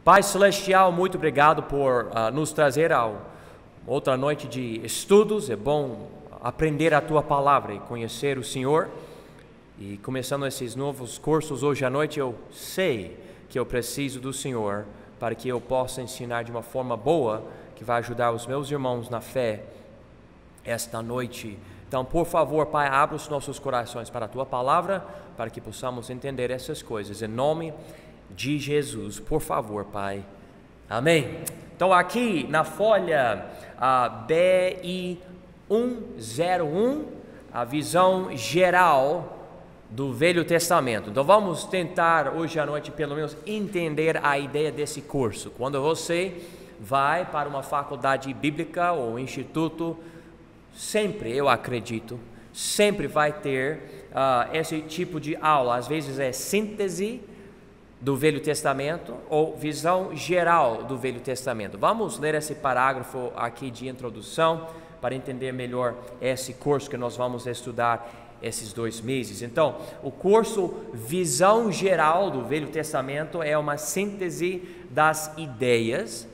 Pai Celestial, muito obrigado por nos trazer a outra noite de estudos. É bom aprender a Tua Palavra e conhecer o Senhor. E começando esses novos cursos hoje à noite, eu sei que eu preciso do Senhor para que eu possa ensinar de uma forma boa, que vai ajudar os meus irmãos na fé esta noite. Então, por favor, Pai, abra os nossos corações para a Tua Palavra, para que possamos entender essas coisas. Em nome de Jesus, por favor, Pai. Amém. Então, aqui na folha BI 101, a visão geral do Velho Testamento. Então, vamos tentar hoje à noite, pelo menos, entender a ideia desse curso. Quando você vai para uma faculdade bíblica ou instituto, sempre, eu acredito, sempre vai ter esse tipo de aula. Às vezes é síntese do Velho Testamento ou visão geral do Velho Testamento. Vamos ler esse parágrafo aqui de introdução para entender melhor esse curso que nós vamos estudar esses 2 meses. Então, o curso Visão Geral do Velho Testamento é uma síntese das ideias,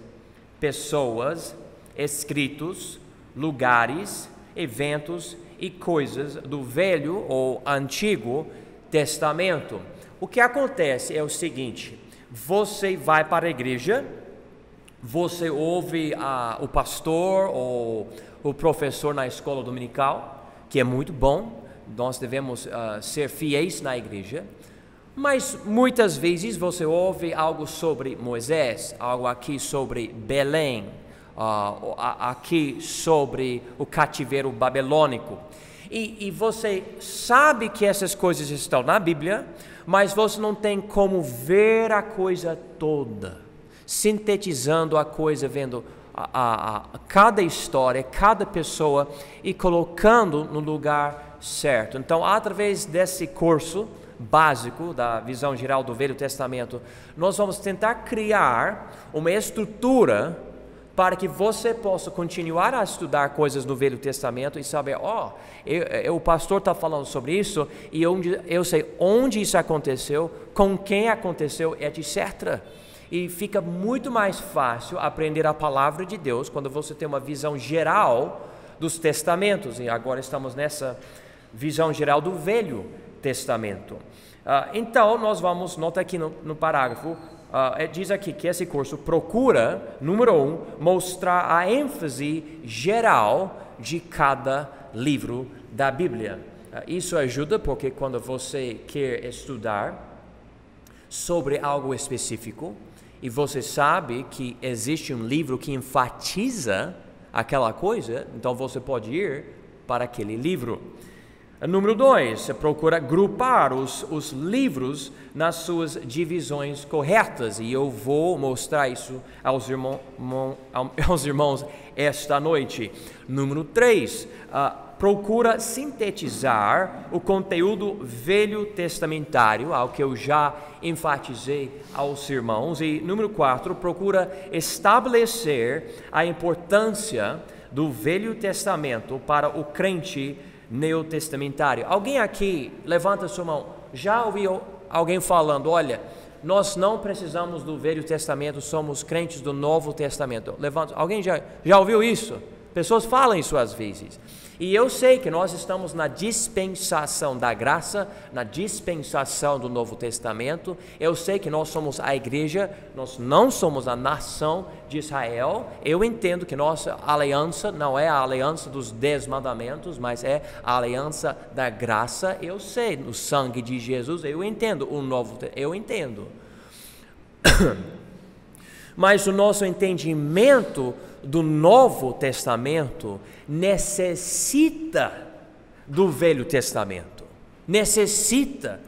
pessoas, escritos, lugares, eventos e coisas do Velho ou Antigo Testamento. O que acontece é o seguinte: você vai para a igreja, você ouve o pastor ou o professor na escola dominical, que é muito bom, nós devemos ser fiéis na igreja, mas muitas vezes você ouve algo sobre Moisés, algo aqui sobre Belém, aqui sobre o cativeiro babilônico, e você sabe que essas coisas estão na Bíblia, mas você não tem como ver a coisa toda, sintetizando a coisa, vendo cada história, cada pessoa e colocando no lugar certo. Então, através desse curso básico da visão geral do Velho Testamento, nós vamos tentar criar uma estrutura para que você possa continuar a estudar coisas do Velho Testamento e saber, o pastor está falando sobre isso e eu sei onde isso aconteceu, com quem aconteceu, etc. E fica muito mais fácil aprender a palavra de Deus quando você tem uma visão geral dos testamentos. E agora estamos nessa visão geral do Velho Testamento. Então, nós vamos, nota aqui no parágrafo, diz aqui que esse curso procura, número 1, mostrar a ênfase geral de cada livro da Bíblia. Isso ajuda porque quando você quer estudar sobre algo específico e você sabe que existe um livro que enfatiza aquela coisa, então você pode ir para aquele livro. Número 2, você procura agrupar os livros nas suas divisões corretas, e eu vou mostrar isso aos irmãos esta noite. Número 3, procura sintetizar o conteúdo velho testamentário, ao que eu já enfatizei aos irmãos. E número 4, procura estabelecer a importância do Velho Testamento para o crente neotestamentário. Alguém aqui, levanta sua mão, já ouviu alguém falando, olha, nós não precisamos do Velho Testamento, somos crentes do Novo Testamento? Levanta, alguém já ouviu isso? Pessoas falam isso às vezes. E eu sei que nós estamos na dispensação da graça, na dispensação do Novo Testamento. Eu sei que nós somos a igreja, nós não somos a nação de Israel. Eu entendo que nossa aliança não é a aliança dos 10 mandamentos, mas é a aliança da graça. Eu sei, no sangue de Jesus, eu entendo o Novo Testamento, eu entendo. Mas o nosso entendimento do Novo Testamento necessita do Velho Testamento. Necessita.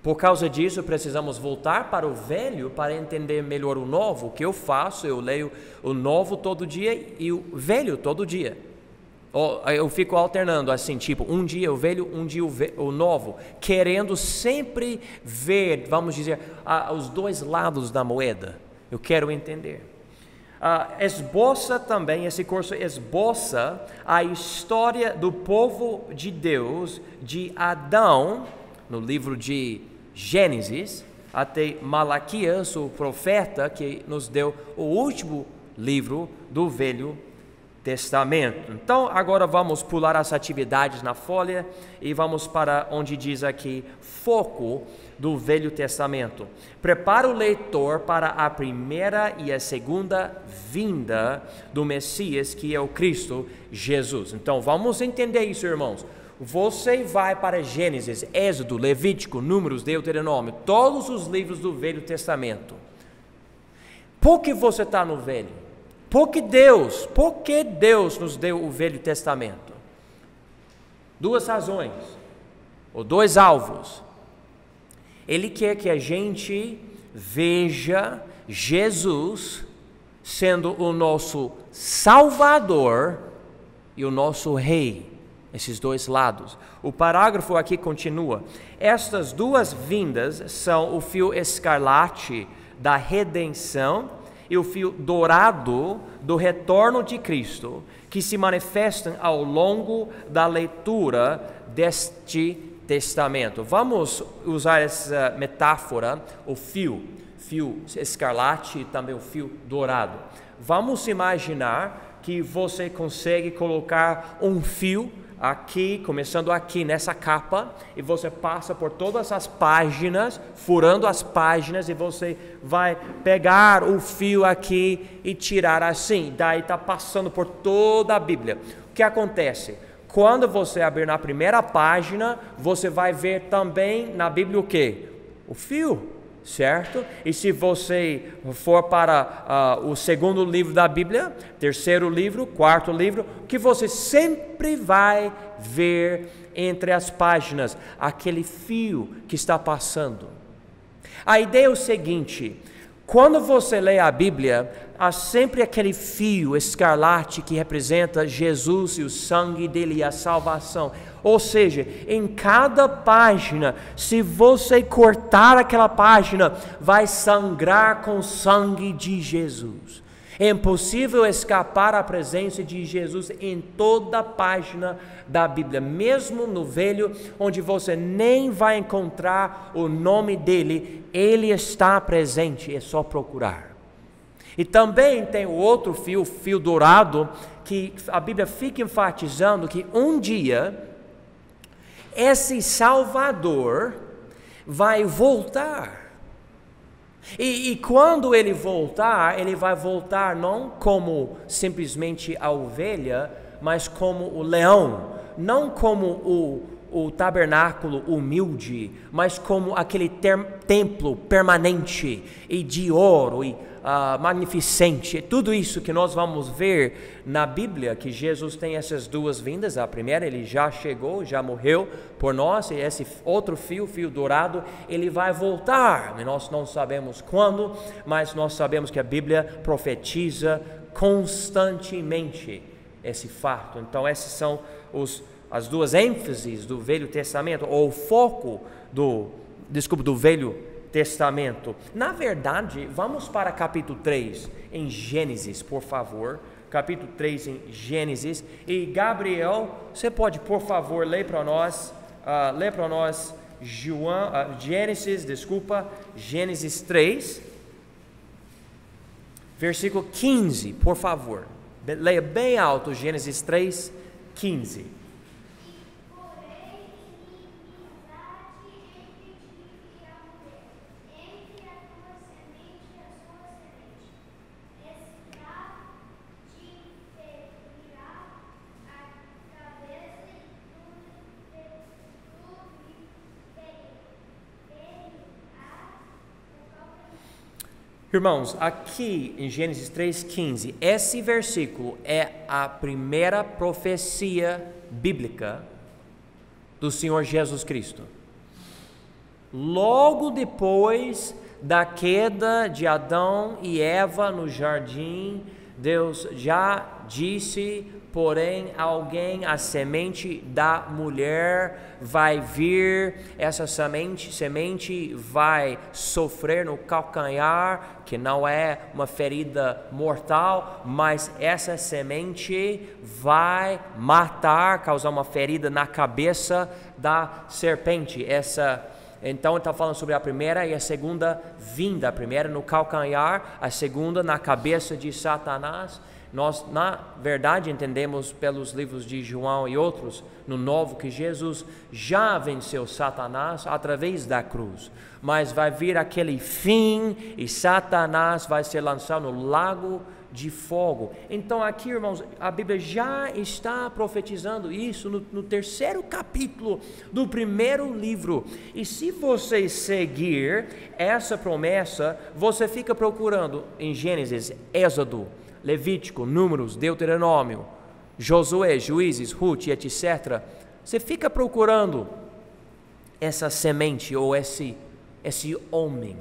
Por causa disso, precisamos voltar para o Velho para entender melhor o Novo. O que eu faço? Eu leio o Novo todo dia e o Velho todo dia. Eu fico alternando assim, tipo, um dia o Velho, um dia o Novo, querendo sempre ver, vamos dizer, os dois lados da moeda. Eu quero entender. Esboça também, esse curso esboça a história do povo de Deus, de Adão, no livro de Gênesis, até Malaquias, o profeta que nos deu o último livro do Velho Testamento. Então, agora vamos pular as atividades na folha e vamos para onde diz aqui, foco do Velho Testamento. Prepara o leitor para a primeira e a segunda vinda do Messias, que é o Cristo Jesus. Então, vamos entender isso, irmãos. Você vai para Gênesis, Êxodo, Levítico, Números, Deuteronômio, todos os livros do Velho Testamento. Por que você está no Velho? Por que Deus nos deu o Velho Testamento? Duas razões, ou dois alvos. Ele quer que a gente veja Jesus sendo o nosso Salvador e o nosso Rei. Esses dois lados. O parágrafo aqui continua. Estas duas vindas são o fio escarlate da redenção e o fio dourado do retorno de Cristo, que se manifestam ao longo da leitura deste testamento. Vamos usar essa metáfora, o fio escarlate e também o fio dourado. Vamos imaginar que você consegue colocar um fio aqui, começando aqui nessa capa, e você passa por todas as páginas, furando as páginas, e você vai pegar o fio aqui e tirar assim, daí está passando por toda a Bíblia. O que acontece? Quando você abrir na primeira página, você vai ver também na Bíblia o quê? O fio, certo? E se você for para o segundo livro da Bíblia, terceiro livro, quarto livro, o que você sempre vai ver entre as páginas? Aquele fio que está passando. A ideia é o seguinte: quando você lê a Bíblia, há sempre aquele fio escarlate que representa Jesus e o sangue dele e a salvação. Ou seja, em cada página, se você cortar aquela página, vai sangrar com o sangue de Jesus. É impossível escapar à presença de Jesus em toda a página da Bíblia, mesmo no Velho, onde você nem vai encontrar o nome dele, ele está presente, é só procurar. E também tem o outro fio, o fio dourado, que a Bíblia fica enfatizando que um dia esse Salvador vai voltar. E quando ele vai voltar não como simplesmente a ovelha, mas como o leão, não como o tabernáculo humilde, mas como aquele templo permanente e de ouro e magnificente. Tudo isso que nós vamos ver na Bíblia, que Jesus tem essas duas vindas. A primeira, ele já chegou, já morreu por nós, e esse outro fio dourado, ele vai voltar. E nós não sabemos quando, mas nós sabemos que a Bíblia profetiza constantemente esse fato. Então essas são as duas ênfases do Velho Testamento, ou o foco do Velho Testamento. Na verdade, vamos para capítulo 3 em Gênesis, por favor. Capítulo 3 em Gênesis. E Gabriel, você pode, por favor, ler para nós Gênesis 3, versículo 15, por favor. Leia bem alto, Gênesis 3, 15. Irmãos, aqui em Gênesis 3,15, esse versículo é a primeira profecia bíblica do Senhor Jesus Cristo. Logo depois da queda de Adão e Eva no jardim, Deus já disse: porém, a semente da mulher vai vir, essa semente vai sofrer no calcanhar, que não é uma ferida mortal, mas essa semente vai matar, causar uma ferida na cabeça da serpente. Então está falando sobre a primeira e a segunda vinda. A primeira no calcanhar, a segunda na cabeça de Satanás. Nós, na verdade, entendemos pelos livros de João e outros no Novo que Jesus já venceu Satanás através da cruz. Mas vai vir aquele fim e Satanás vai ser lançado no lago de fogo. Então aqui, irmãos, a Bíblia já está profetizando isso no terceiro capítulo do primeiro livro. E se você seguir essa promessa, você fica procurando em Gênesis, Êxodo, Levítico, Números, Deuteronômio, Josué, Juízes, Ruth, etc. Você fica procurando essa semente ou esse homem,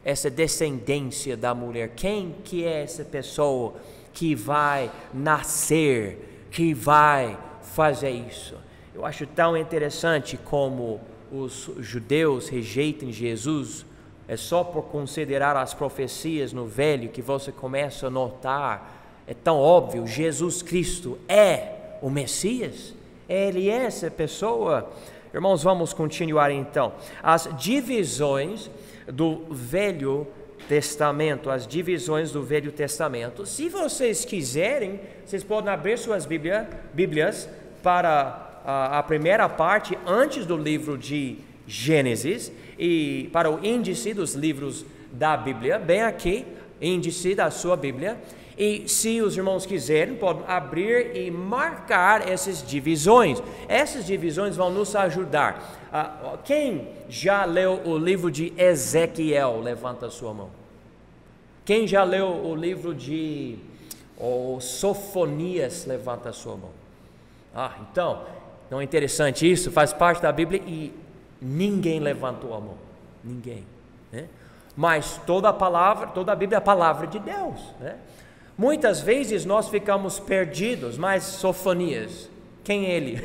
essa descendência da mulher. Quem que é essa pessoa que vai nascer, que vai fazer isso? Eu acho tão interessante como os judeus rejeitam Jesus. É só por considerar as profecias no Velho que você começa a notar, é tão óbvio, Jesus Cristo é o Messias, Ele é essa pessoa. Irmãos, vamos continuar então. As divisões do Velho Testamento, se vocês quiserem, vocês podem abrir suas Bíblias para a primeira parte, antes do livro de Gênesis, e para o índice dos livros da Bíblia, bem aqui, índice da sua Bíblia. E se os irmãos quiserem, podem abrir e marcar essas divisões. Essas divisões vão nos ajudar. Quem já leu o livro de Ezequiel? Levanta a sua mão. Quem já leu o livro de Sofonias? Levanta a sua mão. Então, não é interessante isso? Faz parte da Bíblia e ninguém levantou a mão. Ninguém, né? Mas toda a Bíblia é a palavra de Deus, né? Muitas vezes nós ficamos perdidos, mas Sofonias, quem é ele?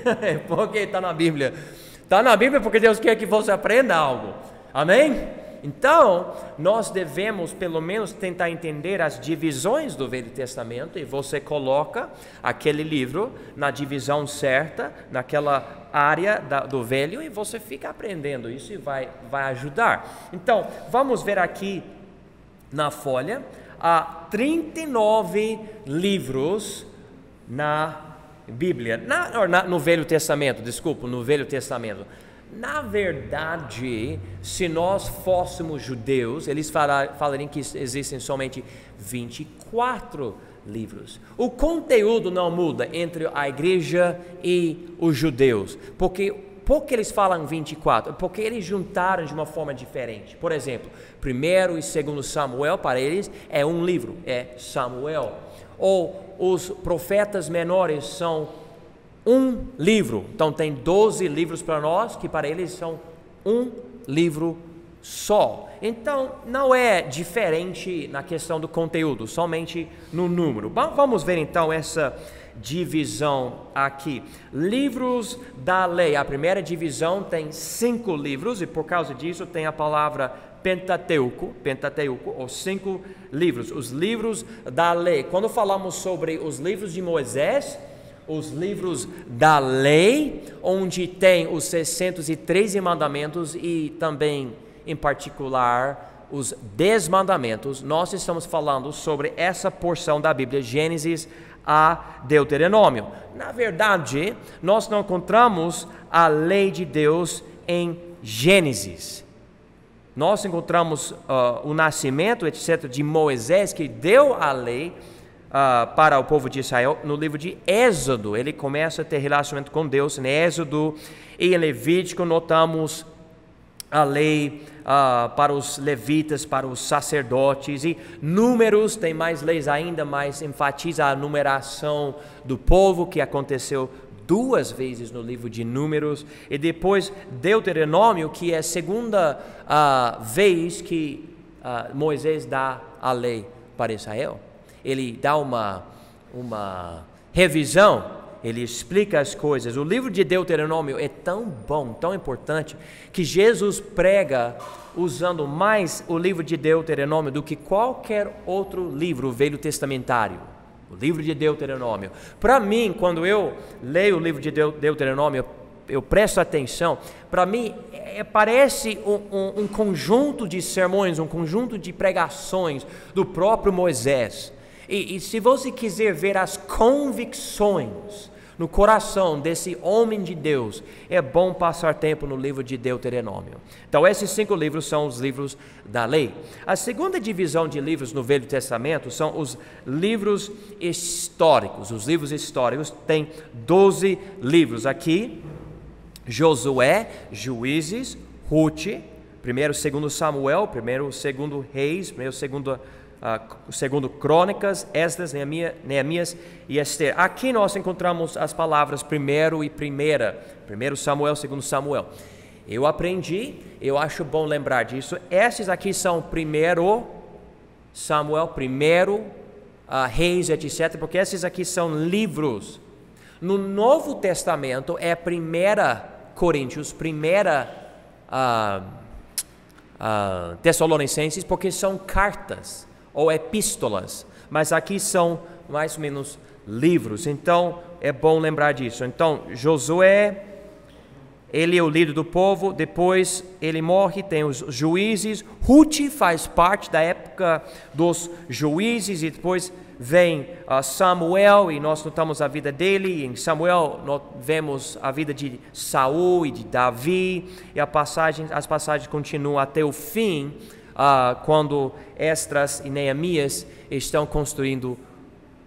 Porque está na Bíblia. Está na Bíblia porque Deus quer que você aprenda algo. Amém? Então, nós devemos pelo menos tentar entender as divisões do Velho Testamento, e você coloca aquele livro na divisão certa, naquela área do Velho, e você fica aprendendo isso e vai ajudar. Então, vamos ver aqui na folha, há 39 livros na Bíblia, no Velho Testamento, no Velho Testamento. Na verdade, se nós fôssemos judeus, eles falariam que existem somente 24 livros. O conteúdo não muda entre a igreja e os judeus. Por que eles falam 24? Porque eles juntaram de uma forma diferente. Por exemplo, 1º e 2º Samuel para eles é um livro, é Samuel. Ou os profetas menores são um livro. Então tem 12 livros para nós, que para eles são um livro só. Então não é diferente na questão do conteúdo, somente no número. Vamos ver então essa divisão aqui. Livros da lei. A primeira divisão tem 5 livros, e por causa disso tem a palavra Pentateuco, ou 5 livros. Os livros da lei. Quando falamos sobre os livros de Moisés, os livros da lei, onde tem os 613 mandamentos e também, em particular, os 10 mandamentos, nós estamos falando sobre essa porção da Bíblia, Gênesis a Deuteronômio. Na verdade, nós não encontramos a lei de Deus em Gênesis. Nós encontramos o nascimento, etc., de Moisés, que deu a lei para o povo de Israel no livro de Êxodo. Ele começa a ter relacionamento com Deus em Êxodo, e em Levítico notamos a lei para os levitas, para os sacerdotes, e Números tem mais leis ainda, mas enfatiza a numeração do povo, que aconteceu 2 vezes no livro de Números. E depois Deuteronômio, que é a segunda vez que Moisés dá a lei para Israel. Ele dá uma revisão, ele explica as coisas. O livro de Deuteronômio é tão bom, tão importante, que Jesus prega usando mais o livro de Deuteronômio do que qualquer outro livro velho testamentário. O livro de Deuteronômio. Para mim, quando eu leio o livro de Deuteronômio, eu presto atenção, para mim parece um conjunto de sermões, um conjunto de pregações do próprio Moisés. E se você quiser ver as convicções no coração desse homem de Deus, é bom passar tempo no livro de Deuteronômio. Então esses 5 livros são os livros da lei. A segunda divisão de livros no Velho Testamento são os livros históricos. Os livros históricos têm 12 livros aqui: Josué, Juízes, Ruth, 1º e 2º Samuel, 1º e 2º Reis, 1º e 2º Crônicas, Esdras, Neemias e Esther. Aqui nós encontramos as palavras 1º e 1º Samuel, 2º Samuel. Eu aprendi, eu acho bom lembrar disso. Esses aqui são 1º Samuel, 1º Reis, etc., porque esses aqui são livros. No Novo Testamento é 1ª Coríntios, 1ª Tessalonicenses, porque são cartas ou epístolas, mas aqui são mais ou menos livros. Então é bom lembrar disso. Então Josué, ele é o líder do povo, depois ele morre, tem os juízes. Ruth faz parte da época dos juízes, e depois vem Samuel, e nós notamos a vida dele. Em Samuel nós vemos a vida de Saul e de Davi, e as passagens continuam até o fim, quando Esdras e Neemias estão construindo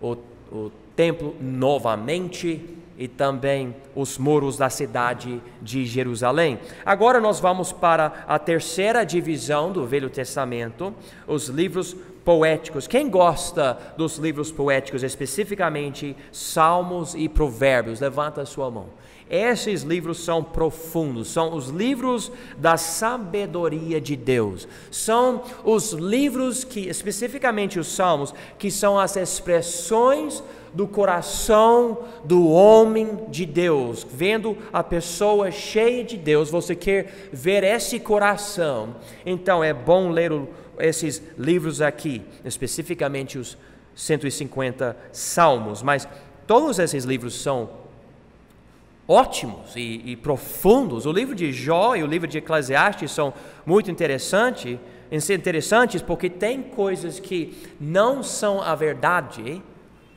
o templo novamente, e também os muros da cidade de Jerusalém. Agora nós vamos para a terceira divisão do Velho Testamento, os livros poéticos. Quem gosta dos livros poéticos, especificamente Salmos e Provérbios? Levanta a sua mão. Esses livros são profundos, são os livros da sabedoria de Deus. São os livros que, especificamente os Salmos, que são as expressões do coração do homem de Deus. Vendo a pessoa cheia de Deus, você quer ver esse coração. Então é bom ler esses livros aqui, especificamente os 150 Salmos. Mas todos esses livros são ótimos e profundos. O livro de Jó e o livro de Eclesiastes são muito interessantes porque tem coisas que não são a verdade,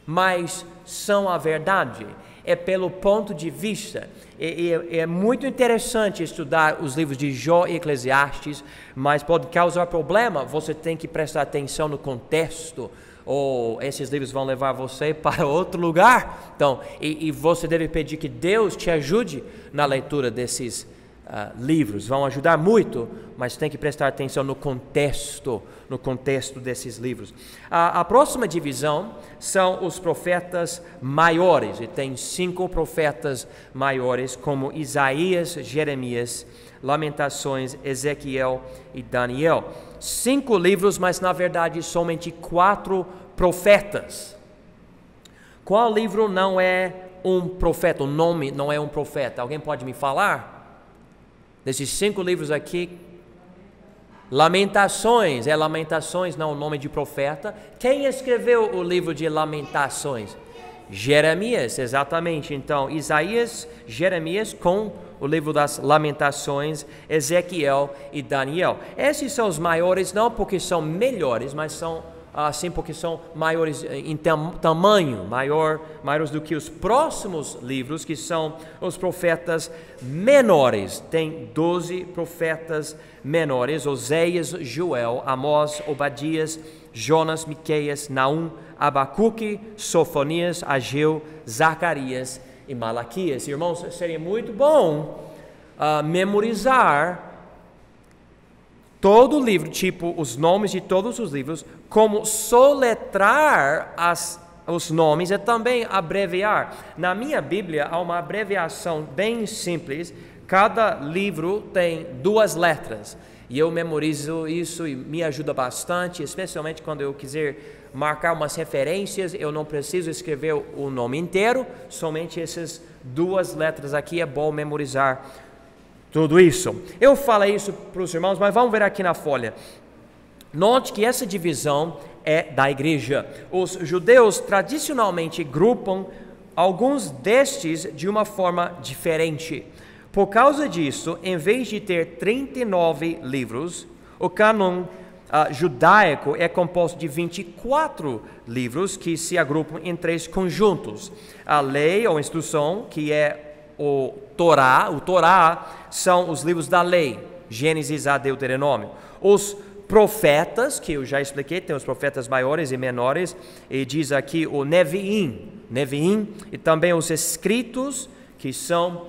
mas são a verdade. É pelo ponto de vista. É muito interessante estudar os livros de Jó e Eclesiastes, mas pode causar problema. Você tem que prestar atenção no contexto, ou esses livros vão levar você para outro lugar. Então, e você deve pedir que Deus te ajude na leitura desses livros. Vão ajudar muito, mas tem que prestar atenção no contexto desses livros. A próxima divisão são os profetas maiores, e tem 5 profetas maiores, como Isaías, Jeremias, Lamentações, Ezequiel e Daniel. 5 livros, mas na verdade somente 4 profetas. Qual livro não é um profeta? O nome não é um profeta. Alguém pode me falar? Desses 5 livros aqui, Lamentações, Lamentações, não é o nome de profeta. Quem escreveu o livro de Lamentações? Jeremias, exatamente. Então, Isaías, Jeremias com o livro das Lamentações, Ezequiel e Daniel. Esses são os maiores, não porque são melhores, mas são assim porque são maiores em tamanho, maiores do que os próximos livros, que são os profetas menores. Tem 12 profetas menores: Oséias, Joel, Amós, Obadias, Jonas, Miqueias, Naum, Abacuque, Sofonias, Ageu, Zacarias e Malaquias. Irmãos, seria muito bom memorizar todo o livro, tipo os nomes de todos os livros, como soletrar os nomes e também abreviar. Na minha Bíblia há uma abreviação bem simples. Cada livro tem 2 letras, e eu memorizo isso e me ajuda bastante, especialmente quando eu quiser marcar umas referências. Eu não preciso escrever o nome inteiro, somente essas 2 letras aqui. É bom memorizar tudo isso. Eu falei isso para os irmãos, mas vamos ver aqui na folha. Note que essa divisão é da igreja. Os judeus tradicionalmente grupam alguns destes de uma forma diferente. Por causa disso, em vez de ter 39 livros, o cânon judaico é composto de 24 livros que se agrupam em 3 conjuntos. A lei ou instrução, que é o Torá são os livros da lei, Gênesis a Deuteronômio. Os profetas, que eu já expliquei, tem os profetas maiores e menores, e diz aqui o Neviim, e também os escritos, que são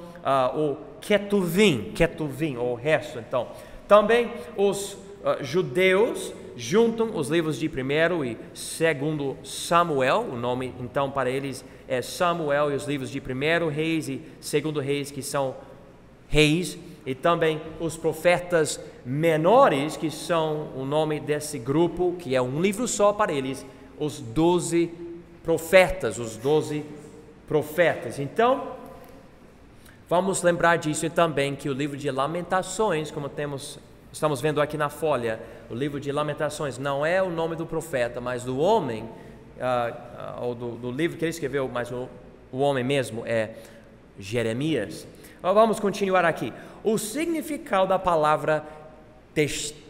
o Ketuvim, o resto. Então, também os judeus juntam os livros de 1º e 2º Samuel, o nome então para eles é Samuel, e os livros de 1º Reis e 2º Reis, que são reis, e também os profetas menores, que são o nome desse grupo, que é um livro só para eles, os 12 profetas, Então, vamos lembrar disso e também que o livro de Lamentações, como estamos vendo aqui na folha, o livro de Lamentações não é o nome do profeta, mas do homem, ou do livro que ele escreveu, mas o homem mesmo é Jeremias. Vamos continuar aqui. O significado da palavra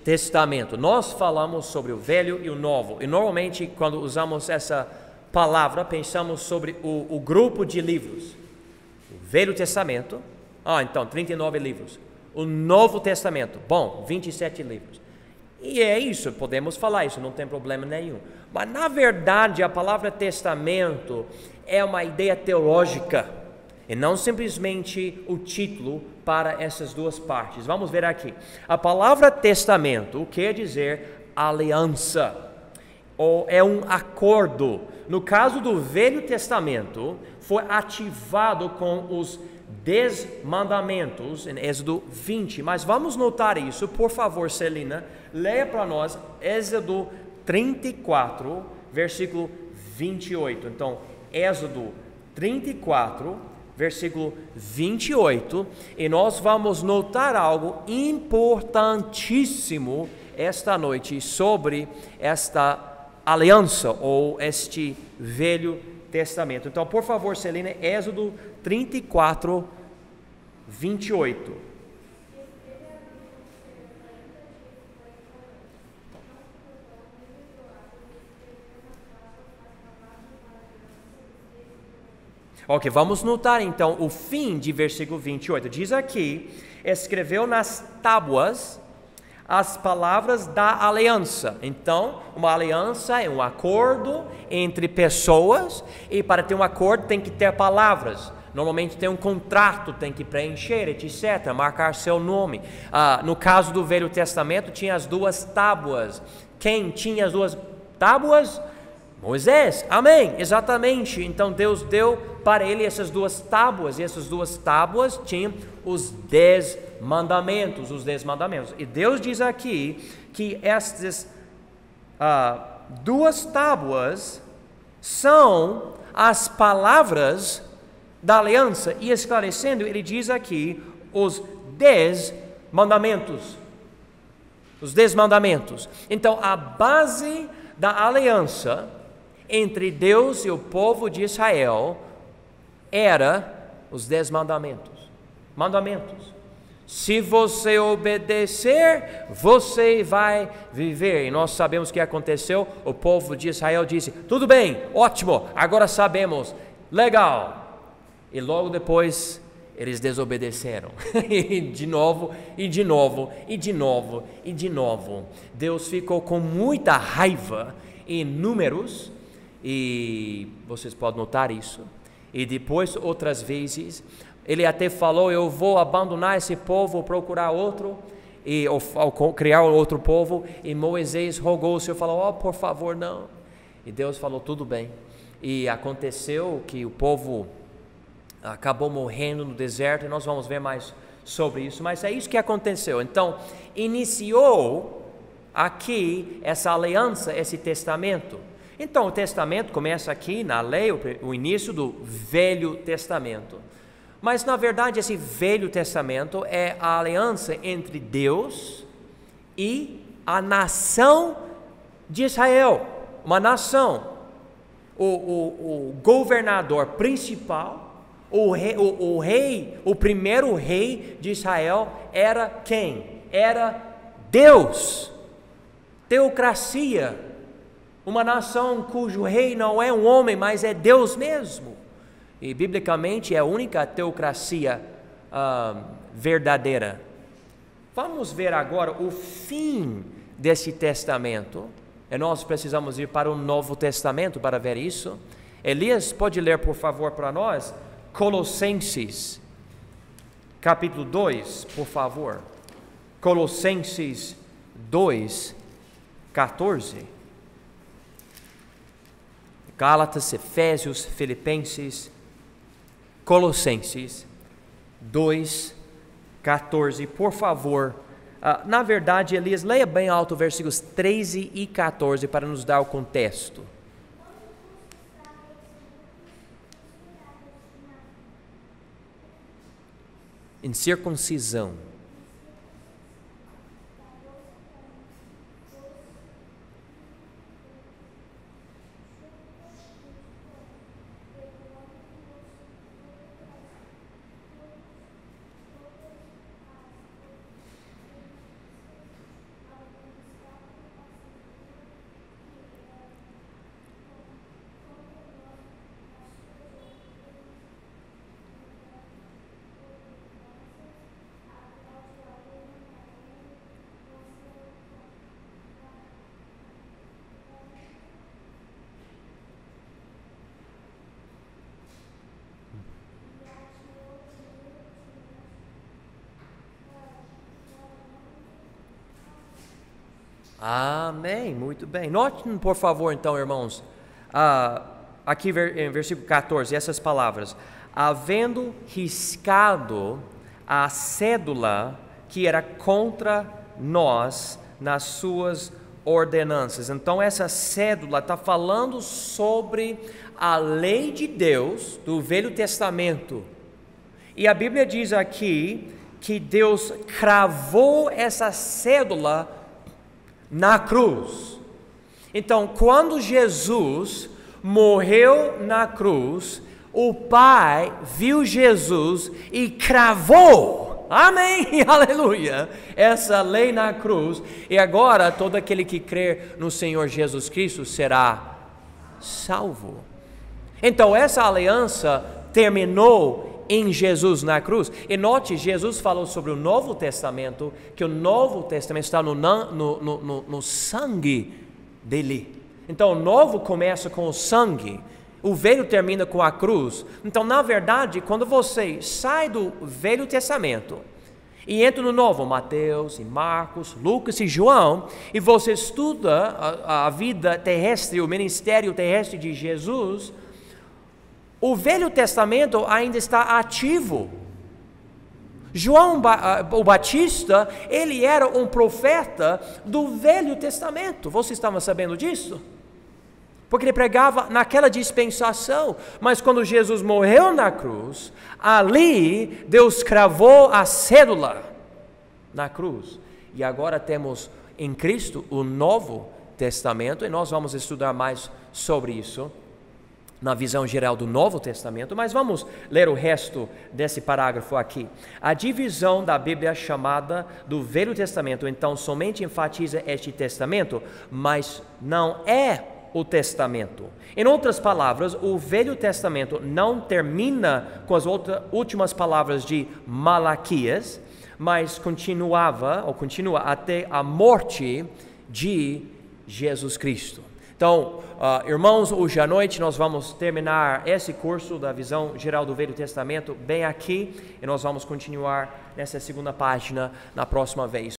testamento. Nós falamos sobre o Velho e o Novo, e normalmente quando usamos essa palavra, pensamos sobre o grupo de livros. O Velho Testamento, então 39 livros. O Novo Testamento, 27 livros. E é isso, podemos falar isso, não tem problema nenhum. Mas na verdade a palavra testamento é uma ideia teológica, e não simplesmente o título para essas duas partes. Vamos ver aqui. A palavra testamento quer dizer aliança, ou é um acordo. No caso do Velho Testamento, foi ativado com os 10 mandamentos em Êxodo 20. Mas vamos notar isso, por favor, Celina, leia para nós Êxodo 34, versículo 28. Então, Êxodo 34, versículo 28, e nós vamos notar algo importantíssimo esta noite sobre esta aliança ou este Velho Testamento. Então, por favor, Celina, Êxodo 34, 28. Ok, vamos notar então o fim de versículo 28. Diz aqui, escreveu nas tábuas as palavras da aliança. Então, uma aliança é um acordo entre pessoas, e para ter um acordo tem que ter palavras. Normalmente tem um contrato, tem que preencher, etc., marcar seu nome. No caso do Velho Testamento, tinha as 2 tábuas. Quem tinha as 2 tábuas? Moisés, amém, exatamente. Então Deus deu para ele essas 2 tábuas, e essas 2 tábuas tinham os 10 mandamentos, E Deus diz aqui que estas 2 tábuas são as palavras da aliança, e esclarecendo, ele diz aqui os 10 mandamentos. Os 10 mandamentos. Então, a base da aliança entre Deus e o povo de Israel era os 10 mandamentos. Se você obedecer, você vai viver. E nós sabemos o que aconteceu. O povo de Israel disse: tudo bem, ótimo, agora sabemos, legal. E logo depois eles desobedeceram. E de novo. Deus ficou com muita raiva em Números, e vocês podem notar isso. E depois, outras vezes, ele até falou: eu vou abandonar esse povo, procurar outro, ou criar outro povo. E Moisés rogou o Senhor, falou: por favor, não. E Deus falou: tudo bem. E aconteceu que o povo acabou morrendo no deserto, e nós vamos ver mais sobre isso, mas é isso que aconteceu. Então, iniciou aqui essa aliança, esse testamento. Então, o testamento começa aqui na lei, o início do Velho Testamento. Mas, na verdade, esse Velho Testamento é a aliança entre Deus e a nação de Israel. Uma nação. O governador principal, O primeiro rei de Israel era quem? Era Deus. Teocracia, uma nação cujo rei não é um homem, mas é Deus mesmo. E biblicamente é a única teocracia verdadeira. Vamos ver agora o fim desse testamento. E nós precisamos ir para o Novo Testamento para ver isso. Elias, pode ler por favor para nós Colossenses capítulo 2, por favor. Colossenses 2, 14. Gálatas, Efésios, Filipenses, Colossenses 2, 14, por favor. Na verdade, Elias, leia bem alto versículos 13 e 14 para nos dar o contexto. Em circuncisão. Amém, muito bem. Notem, por favor, então, irmãos, aqui em versículo 14, essas palavras: havendo riscado a cédula que era contra nós nas suas ordenanças. Então, essa cédula está falando sobre a lei de Deus do Velho Testamento. E a Bíblia diz aqui que Deus cravou essa cédula na cruz. Então, quando Jesus morreu na cruz, o Pai viu Jesus e cravou, amém, aleluia, essa lei na cruz. E agora todo aquele que crer no Senhor Jesus Cristo será salvo. Então essa aliança terminou em Jesus na cruz. E note, Jesus falou sobre o Novo Testamento, que o Novo Testamento está no sangue dele. Então o Novo começa com o sangue, o Velho termina com a cruz. Então, na verdade, quando você sai do Velho Testamento e entra no Novo, Mateus e Marcos, Lucas e João, e você estuda a vida terrestre, o ministério terrestre de Jesus, o Velho Testamento ainda está ativo. João o Batista, ele era um profeta do Velho Testamento. Você estava sabendo disso? Porque ele pregava naquela dispensação. Mas quando Jesus morreu na cruz, ali Deus cravou a cédula na cruz. E agora temos em Cristo o Novo Testamento, e nós vamos estudar mais sobre isso na visão geral do Novo Testamento, mas vamos ler o resto desse parágrafo aqui. A divisão da Bíblia chamada do Velho Testamento, então, somente enfatiza este testamento, mas não é o testamento. Em outras palavras, o Velho Testamento não termina com as últimas palavras de Malaquias, mas continua até a morte de Jesus Cristo. Então, irmãos, hoje à noite nós vamos terminar esse curso da visão geral do Velho Testamento bem aqui, e nós vamos continuar nessa segunda página na próxima vez.